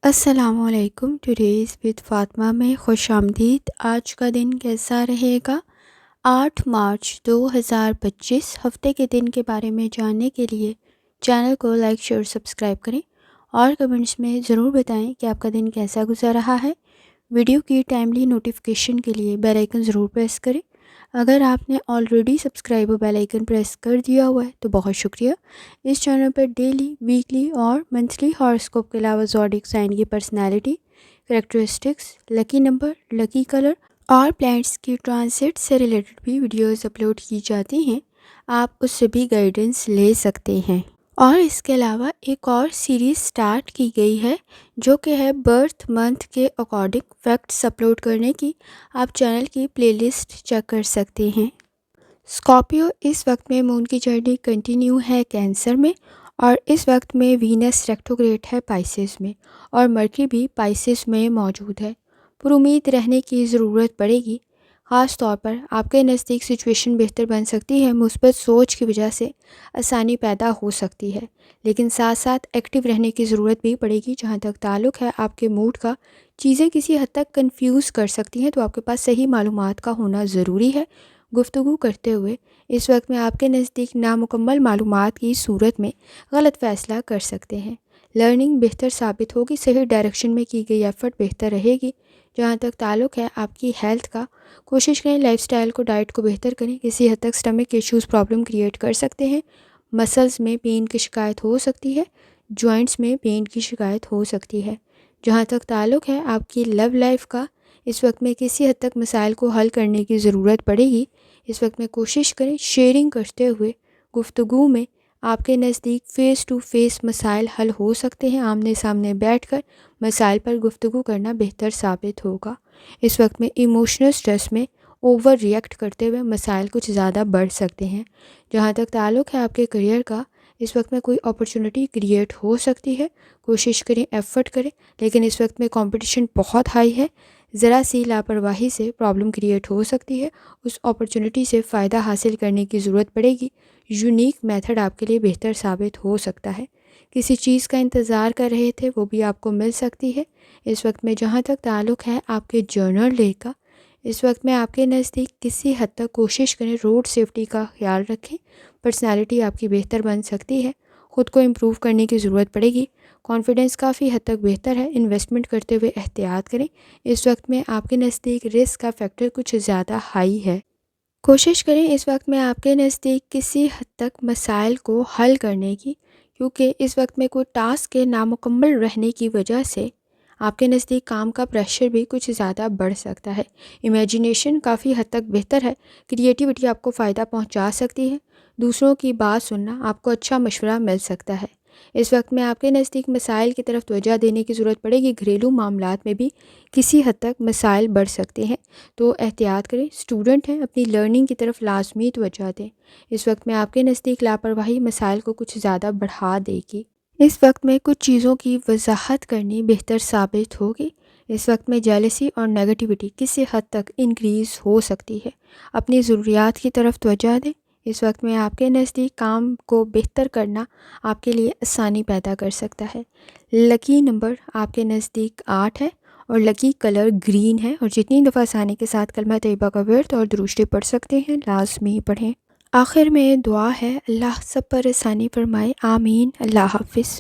السلام علیکم. Today's with Fatima میں خوش آمدید. آج کا دن کیسا رہے گا؟ 8 مارچ 2025 ہفتے کے دن کے بارے میں جاننے کے لیے چینل کو لائک شیئر سبسکرائب کریں اور کمنٹس میں ضرور بتائیں کہ آپ کا دن کیسا گزر رہا ہے. ویڈیو کی ٹائملی نوٹیفیکیشن کے لیے بیل آئیکن ضرور پریس کریں. اگر آپ نے آلریڈی سبسکرائب اور بیل آئیکن پریس کر دیا ہوا ہے تو بہت شکریہ. اس چینل پر ڈیلی، ویکلی اور منتھلی ہاراسکوپ کے علاوہ زوڈیک سائن کی پرسنالٹی، کریکٹرسٹکس، لکی نمبر، لکی کلر اور پلانٹس کی ٹرانزٹ سے ریلیٹڈ بھی ویڈیوز اپلوڈ کی جاتی ہیں. آپ اس سے بھی گائیڈنس لے سکتے ہیں. اور اس کے علاوہ ایک اور سیریز سٹارٹ کی گئی ہے جو کہ ہے برتھ منتھ کے اکارڈنگ فیکٹس اپلوڈ کرنے کی. آپ چینل کی پلے لسٹ چیک کر سکتے ہیں. اسکارپیو اس وقت میں مون کی جرنی کنٹینیو ہے کینسر میں، اور اس وقت میں وینس ریکٹوگریڈ ہے پائسس میں، اور مرکری بھی پائسس میں موجود ہے. پر امید رہنے کی ضرورت پڑے گی. خاص طور پر آپ کے نزدیک سچویشن بہتر بن سکتی ہے. مثبت سوچ کی وجہ سے آسانی پیدا ہو سکتی ہے، لیکن ساتھ ساتھ ایکٹیو رہنے کی ضرورت بھی پڑے گی. جہاں تک تعلق ہے آپ کے موڈ کا، چیزیں کسی حد تک کنفیوز کر سکتی ہیں، تو آپ کے پاس صحیح معلومات کا ہونا ضروری ہے. گفتگو کرتے ہوئے اس وقت میں آپ کے نزدیک نامکمل معلومات کی صورت میں غلط فیصلہ کر سکتے ہیں. لرننگ بہتر ثابت ہوگی. صحیح ڈائریکشن میں کی گئی ایفرٹ بہتر رہے گی. جہاں تک تعلق ہے آپ کی ہیلتھ کا، کوشش کریں لائف سٹائل کو، ڈائٹ کو بہتر کریں. کسی حد تک سٹمک ایشوز پرابلم کریٹ کر سکتے ہیں. مسلز میں پین کی شکایت ہو سکتی ہے. جوائنٹس میں پین کی شکایت ہو سکتی ہے. جہاں تک تعلق ہے آپ کی لو لائف کا، اس وقت میں کسی حد تک مسائل کو حل کرنے کی ضرورت پڑے گی. اس وقت میں کوشش کریں شیئرنگ کرتے ہوئے گفتگو میں آپ کے نزدیک فیس ٹو فیس مسائل حل ہو سکتے ہیں. آمنے سامنے بیٹھ کر مسائل پر گفتگو کرنا بہتر ثابت ہوگا. اس وقت میں ایموشنل سٹریس میں اوور ری ایکٹ کرتے ہوئے مسائل کچھ زیادہ بڑھ سکتے ہیں. جہاں تک تعلق ہے آپ کے کریئر کا، اس وقت میں کوئی اپرچونٹی کریٹ ہو سکتی ہے. کوشش کریں، ایفرٹ کریں، لیکن اس وقت میں کمپٹیشن بہت ہائی ہے. ذرا سی لاپرواہی سے پرابلم کریٹ ہو سکتی ہے. اس اپرچونٹی سے فائدہ حاصل کرنے کی ضرورت پڑے گی. یونیک میتھڈ آپ کے لیے بہتر ثابت ہو سکتا ہے. کسی چیز کا انتظار کر رہے تھے، وہ بھی آپ کو مل سکتی ہے. اس وقت میں جہاں تک تعلق ہے آپ کے جرنل ڈے کا، اس وقت میں آپ کے نزدیک کسی حد تک کوشش کریں روڈ سیفٹی کا خیال رکھیں. پرسنالٹی آپ کی بہتر بن سکتی ہے. خود کو امپروو کرنے کی ضرورت پڑے گی. کانفیڈنس کافی حد تک بہتر ہے. انویسٹمنٹ کرتے ہوئے احتیاط کریں. اس وقت میں آپ کے نزدیک رسک کا فیکٹر کچھ زیادہ ہائی ہے. کوشش کریں اس وقت میں آپ کے نزدیک کسی حد تک مسائل کو حل کرنے کی، کیونکہ اس وقت میں کوئی ٹاسک کے نامکمل رہنے کی وجہ سے آپ کے نزدیک کام کا پریشر بھی کچھ زیادہ بڑھ سکتا ہے. امیجینیشن کافی حد تک بہتر ہے. کریٹیوٹی آپ کو فائدہ پہنچا سکتی ہے. دوسروں کی بات سننا، آپ کو اچھا مشورہ مل سکتا ہے. اس وقت میں آپ کے نزدیک مسائل کی طرف توجہ دینے کی ضرورت پڑے گی. گھریلو معاملات میں بھی کسی حد تک مسائل بڑھ سکتے ہیں، تو احتیاط کریں. اسٹوڈنٹ ہیں، اپنی لرننگ کی طرف لازمی توجہ دیں. اس وقت میں آپ کے نزدیک لاپرواہی مسائل کو کچھ زیادہ بڑھا دے گی. اس وقت میں کچھ چیزوں کی وضاحت کرنی بہتر ثابت ہوگی. اس وقت میں جیلسی اور نیگیٹیوٹی کسی حد تک انکریز ہو سکتی ہے. اپنی ضروریات کی طرف توجہ دیں. اس وقت میں آپ کے نزدیک کام کو بہتر کرنا آپ کے لیے آسانی پیدا کر سکتا ہے. لکی نمبر آپ کے نزدیک 8 ہے، اور لکی کلر گرین ہے. اور جتنی دفعہ آسانی کے ساتھ کلمہ طیبہ کا ورد اور درود پڑھ سکتے ہیں لازمی پڑھیں. آخر میں دعا ہے، اللہ سب پر آسانی فرمائے، آمین. اللہ حافظ.